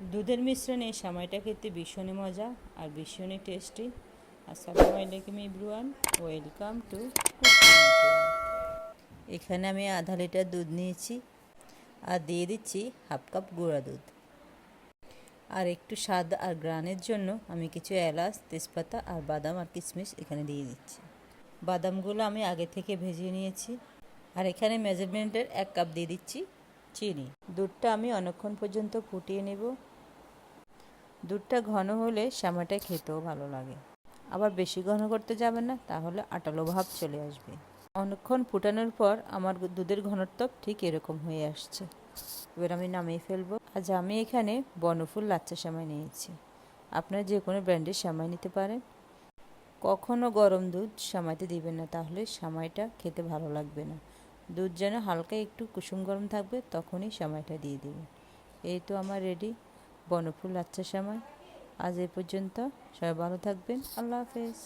দুধের মিশ্রণে এই সেমাইটা খেতে ভীষণই মজা আর ভীষণই টেস্টি। আসসালামু আলাইকুম এভরিওয়ান, ওয়েলকাম টু কুকিং। এখানে আমি আধা লিটার দুধ নিয়েছি আর দিয়ে দিচ্ছি হাফ কাপ গুঁড়া দুধ। আর একটু স্বাদ আর গ্রানের জন্য আমি কিছু এলাচ, তেজপাতা আর বাদাম আর কিশমিশ এখানে দিয়ে দিচ্ছি। বাদামগুলো আমি আগে থেকে ভেজে নিয়েছি। আর এখানে মেজারমেন্টের 1 কাপ দিয়ে দিচ্ছি চিনি। দুধটা আমি অনেকক্ষণ পর্যন্ত ফুটিয়ে নেব। দুধটা ঘন হলে সেমাইটা খেতেও ভালো লাগে। আবার বেশি ঘন করতে যাবেন না, তাহলে আটালো ভাব চলে আসবে। অনেকক্ষণ ফুটানোর পর আমার দুধের ঘনত্ব ঠিক এরকম হয়ে আসছে। এবার আমি নামিয়ে ফেলবো। আজ আমি এখানে বনফুল লাচ্ছা সেমাই নিয়েছি। আপনারা যে কোনো ব্র্যান্ডের সেমাই নিতে পারেন। কখনো গরম দুধ সেমাইতে দিবেন না, তাহলে সেমাইটা খেতে ভালো লাগবে না। দুধ যেন হালকা একটু কুসুম গরম থাকবে, তখনই সেমাইটা দিয়ে দিবেন। এই তো আমার রেডি বনফুল লাচ্ছা সেমাই। আজ এই পর্যন্ত, সবাই ভালো থাকবেন। আল্লাহ হাফেজ।